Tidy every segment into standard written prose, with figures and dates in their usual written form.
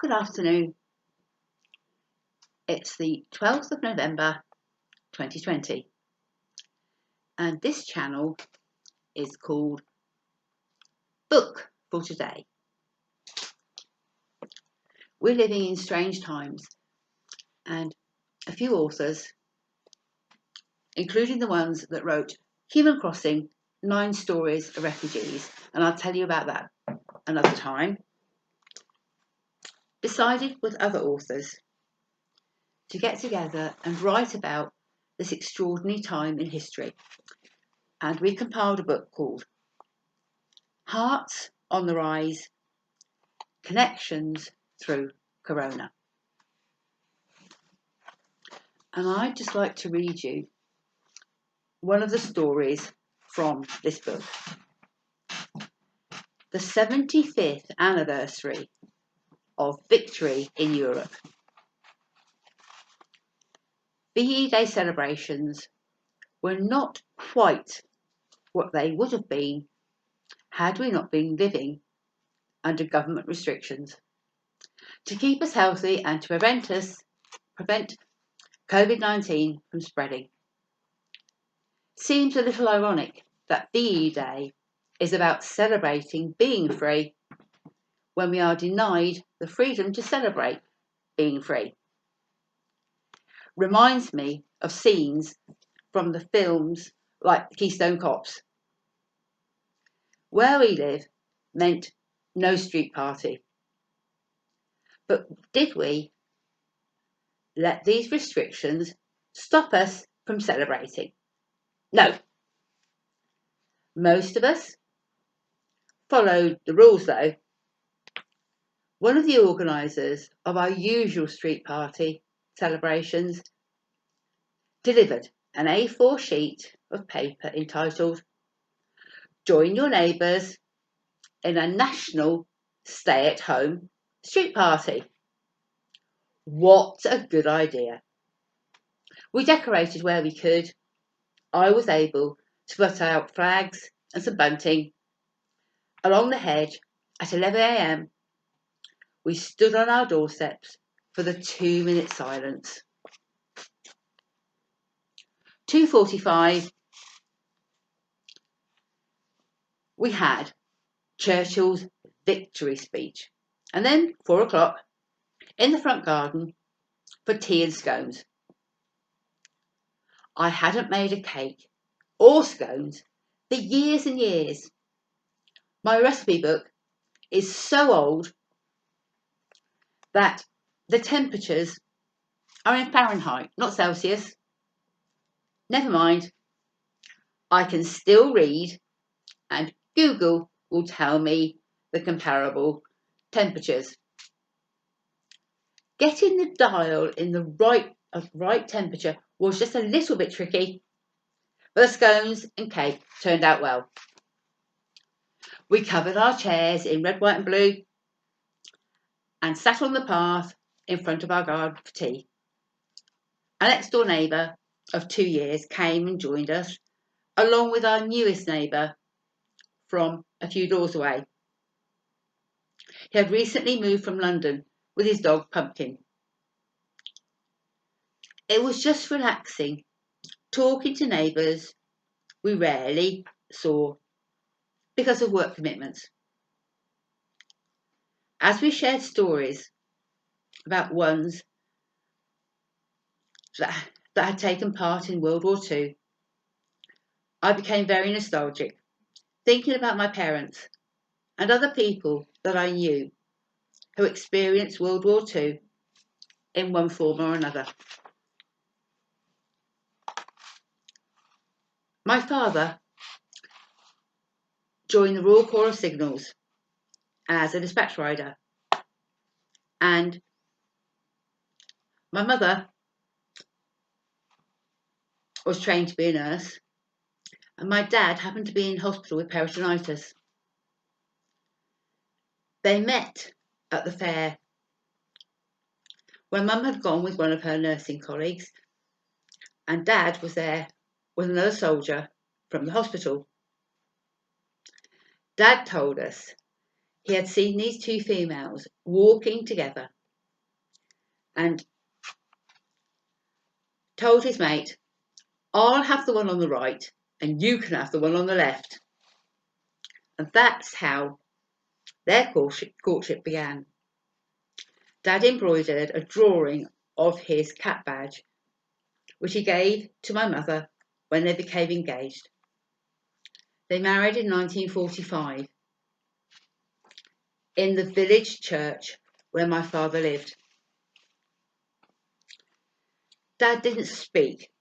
Good afternoon. It's the 12th of November 2020 and this channel is called Book for Today. We're living in strange times and a few authors, including the ones that wrote Human Crossing, 9 Stories of Refugees, and I'll tell you about that another time, decided with other authors to get together and write about this extraordinary time in history. And we compiled a book called Hearts on the Rise, Connections Through Corona. And I'd just like to read you one of the stories from this book. The 75th anniversary of victory in Europe. VE Day celebrations were not quite what they would have been had we not been living under government restrictions to keep us healthy and to prevent COVID-19 from spreading. Seems a little ironic that VE Day is about celebrating being free when we are denied the freedom to celebrate being free. Reminds me of scenes from the films like Keystone Cops. Where we live meant no street party. But did we let these restrictions stop us from celebrating? No. Most of us followed the rules though. One of the organisers of our usual street party celebrations delivered an A4 sheet of paper entitled Join Your Neighbours in a National Stay-at-Home Street Party. What a good idea. We decorated where we could. I was able to put out flags and some bunting. Along the hedge at 11 a.m, we stood on our doorsteps for the 2-minute silence. 2:45, we had Churchill's victory speech, and then 4 o'clock in the front garden for tea and scones. I hadn't made a cake or scones for years and years. My recipe book is so old that the temperatures are in Fahrenheit, not Celsius. Never mind, I can still read and Google will tell me the comparable temperatures. Getting the dial in the right temperature was just a little bit tricky, but the scones and cake turned out well. We covered our chairs in red, white and blue and sat on the path in front of our garden for tea. Our next door neighbour of 2 years came and joined us, along with our newest neighbour from a few doors away. He had recently moved from London with his dog Pumpkin. It was just relaxing, talking to neighbours we rarely saw because of work commitments. As we shared stories about ones that had taken part in World War II, I became very nostalgic, thinking about my parents and other people that I knew who experienced World War II in one form or another. My father joined the Royal Corps of Signals as a dispatch rider, and my mother was trained to be a nurse, and my dad happened to be in hospital with peritonitis. They met at the fair when Mum had gone with one of her nursing colleagues, and Dad was there with another soldier from the hospital. Dad told us he had seen these 2 females walking together and told his mate, "I'll have the one on the right and you can have the one on the left." And that's how their courtship began. Dad embroidered a drawing of his cat badge, which he gave to my mother when they became engaged. They married in 1945 in the village church where my father lived. Dad didn't speak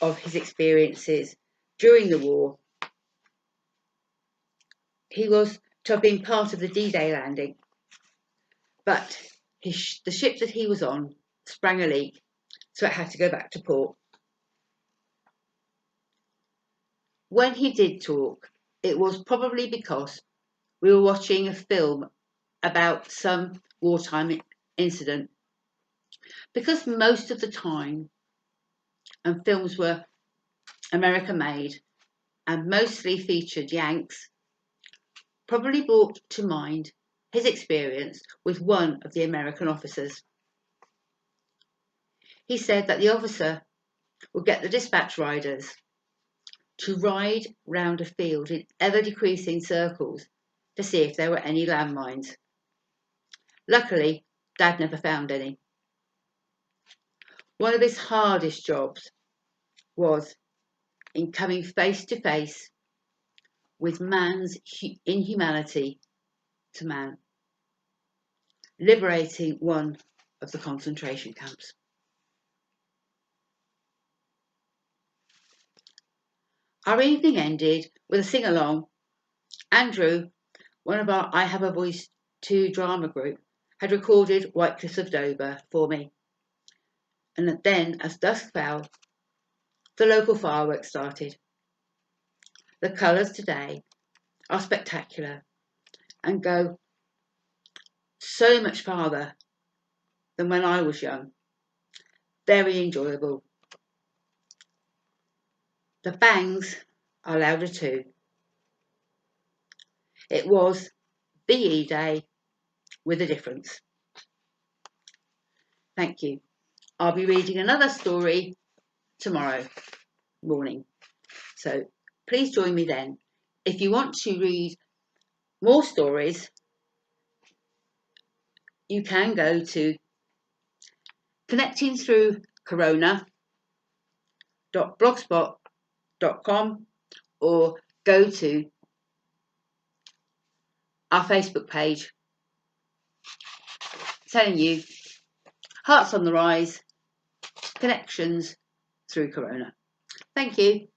of his experiences during the war. He was to have been part of the D-Day landing, but the ship that he was on sprang a leak, so it had to go back to port. When he did talk, it was probably because we were watching a film about some wartime incident. Because most of the time, and films were American made and mostly featured Yanks, probably brought to mind his experience with one of the American officers. He said that the officer would get the dispatch riders to ride round a field in ever-decreasing circles to see if there were any landmines. Luckily, Dad never found any. One of his hardest jobs was in coming face to face with man's inhumanity to man, liberating one of the concentration camps. Our evening ended with a sing-along. Andrew, one of our I Have a Voice 2 drama group, had recorded White Cliffs of Dover for me. And then, as dusk fell, the local fireworks started. The colours today are spectacular and go so much farther than when I was young. Very enjoyable. The bangs are louder too. It was VE Day with a difference. Thank you. I'll be reading another story tomorrow morning, so please join me then. If you want to read more stories, you can go to connectingthroughcorona.blogspot.com or go to our Facebook page telling you Hearts on the Rise, Connections Through Corona. Thank you.